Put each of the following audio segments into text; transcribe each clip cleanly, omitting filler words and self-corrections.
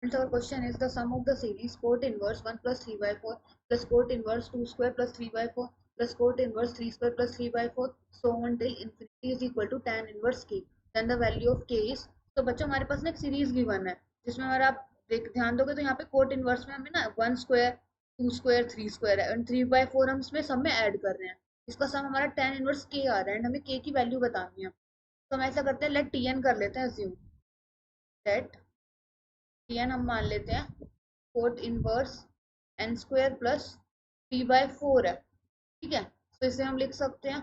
Hence our question is the sum of the series cot inverse 1 plus 3 by 4 plus cot inverse 2 square plus 3 by 4 plus cot inverse 3 square plus 3 by 4 so on till infinity is equal to tan inverse k. Then the value of k is, तो बच्चों हमारे पास ना एक series given है जिसमें अगर आप ध्यान दोगे तो यहाँ पे कोट इनवर्स में हमें ना 1 स्क्वायर 2 स्क्वायर 3 स्क्वायर है एंड 3 बाय 4 हम इसमें सब में ऐड कर रहे हैं। इसका सम हमारा tan इनवर्स k आ रहा है एंड हमें k की वैल्यू बतानी है। तो हम ऐसा करते हैं, लेट tn कर लेते हैं अज्यूम दैट tn हम मान लेते हैं cot inverse n square plus 3/4 है। ठीक है, तो इसे हम लिख सकते हैं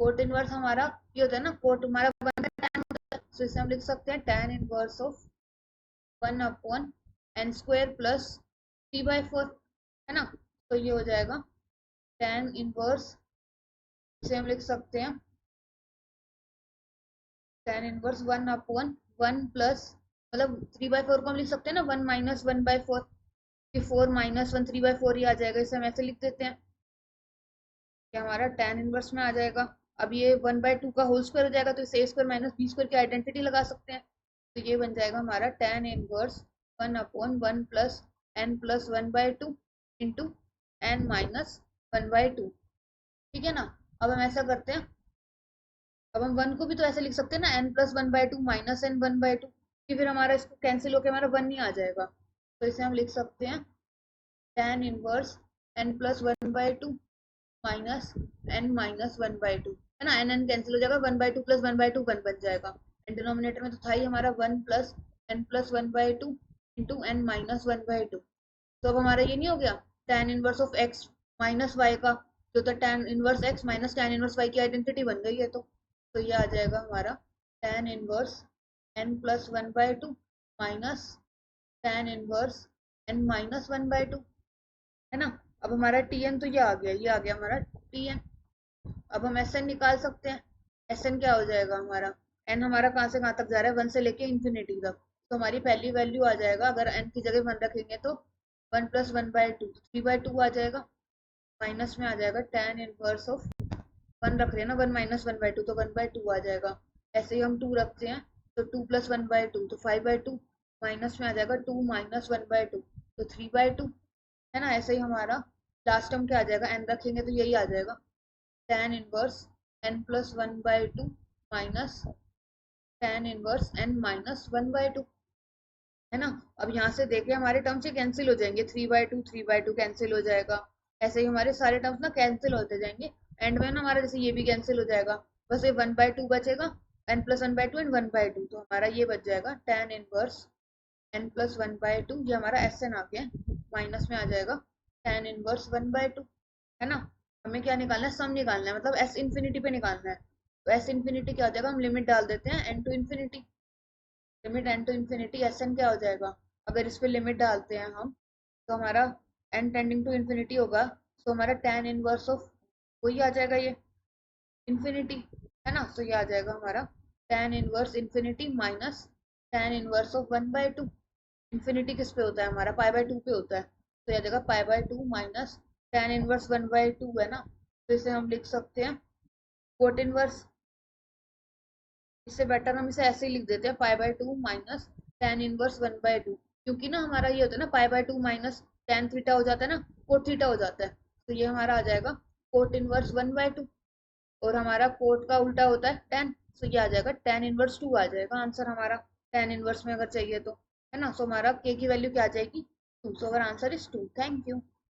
कोट इनवर्स हमारा ये होता है ना, कोट हमारा वन का tan होता है, तो इसे हम लिख सकते हैं tan inverse of 1/n square plus 3/4 है ना। तो ये हो जाएगा tan इनवर्स, इसे हम लिख सकते हैं tan इनवर्स 1/1 प्लस मतलब 3/4 को हम लिख सकते हैं ना 1 माइनस 1/4 कि 4 माइनस 1 3/4 ही आ जाएगा। इसे हम ऐसे लिख देते हैं कि हमारा tan इनवर्स में आ जाएगा। अब ये 1/2 का होल स्क्वायर हो जाएगा तो इसे a square minus B square की आइडेंटिटी लगा सकते हैं। तो ये बन जाएगा हमारा tan inverse 1/1 plus n plus 1/2 into n minus 1/2। ठीक है ना। अब हम ऐसा करते हैं, अब हम 1 को भी तो ऐसे लिख सकते हैं ना n प्लस 1/2 माइनस n 1/2 कि फिर हमारा इसको कैंसिल होकर हमारा 1 ही आ जाएगा। तो इसे हम लिख सकते हैं tan inverse n plus 1/2 minus n minus 1/2 है ना। n n कैंसिल हो जाएगा, 1/2 प्लस 1/2 1 बन जाएगा एंड डिनोमिनेटर में तो था ही हमारा 1 plus n plus 1/2 into n minus 1/2। तो अब हमारा ये नहीं हो गया tan inverse of x minus y का जो था tan inverse x minus tan inverse y की आइडेंटिटी बन गई है। तो ये आ जाएगा हमारा tan inverse n plus 1/2 minus tan inverse n minus 1/2 है ना। अब हमारा tn तो ये आ गया, ये आ गया हमारा tn। अब हम एस एन निकाल सकते हैं। एस एन क्या हो जाएगा हमारा, एन हमारा कहाँ से कहाँ तक जा रहा है 1 से लेके इंफिनिटी तक। तो हमारी पहली वैल्यू आ जाएगा, अगर एन की जगह 1 रखेंगे तो 1 प्लस 1/2 3/2 आ जाएगा, माइनस में आ जाएगा tan इनवर्स ऑफ 1 रख रहे हैं ना 1 माइनस 1/2 तो 1/2 आ जाएगा। ऐसे ही हम 2 रखते हैं तो 2 प्लस 1/2 तो 5/2 माइनस में आ जाएगा 2 माइनस 1/2 तो 3/2 है ना। ऐसे ही हमारा लास्ट टर्म क्या आ जाएगा, एन रखेंगे तो यही आ जाएगा tan inverse n plus 1/2 minus tan inverse n minus 1/2 है ना। अब यहाँ से देखें हमारे टर्म्स ये कैंसिल हो जाएंगे, 3/2 कैंसिल हो जाएगा। ऐसे ही हमारे सारे टर्म्स ना कैंसिल होते जाएंगे एंड में ना हमारा जैसे ये भी कैंसिल हो जाएगा, बस ये 1/2 बचेगा, n प्लस 1/2 एंड 1/2 तो हमारा ये बच जाएगा tan इनवर्स n प्लस 1/2 ये हमारा एस एन आ गया, माइनस में आ जाएगा tan इनवर्स 1/2 है ना। हमें क्या निकालना है, सम निकालना है, मतलब एस इन्फिनिटी पे निकालना है। तो एस इन्फिनिटी क्या हो जाएगा, हम लिमिट डाल देते हैं n to infinity, limit n to infinity S n क्या हो जाएगा, अगर इस पे लिमिट डालते हैं हम तो हमारा एन टेंडिंग टू इन्फिनिटी होगा, तो हमारा tan इनवर्स ऑफ वही आ जाएगा ये इन्फिनिटी है ना। तो ये आ जाएगा हमारा tan inverse infinity minus tan inverse of 1/2। Infinity किस पे होता है हमारा, π/2 पे होता है, तो यह जगह π/2 माइनस tan इनवर्स 1/2 है ना। तो इसे हम लिख सकते हैं कोट इनवर्स, इससे बेटर हम इसे ऐसे ही लिख देते हैं π/2 माइनस tan इनवर्स 1/2, क्योंकि ना हमारा ये होता है ना π/2 माइनस tan थीटा हो जाता है ना, कोट थीटा हो जाता है। तो ये हमारा आ जाएगा कोट इनवर्स 1/2 और हमारा कोट का उल्टा होता है tan, तो ये आ जाएगा tan इनवर्स 2 आ जाएगा आंसर हमारा, tan इनवर्स में अगर चाहिए तो है ना। सो हमारा k की वैल्यू क्या आ जाएगी 2, so our answer is 2। Thank you.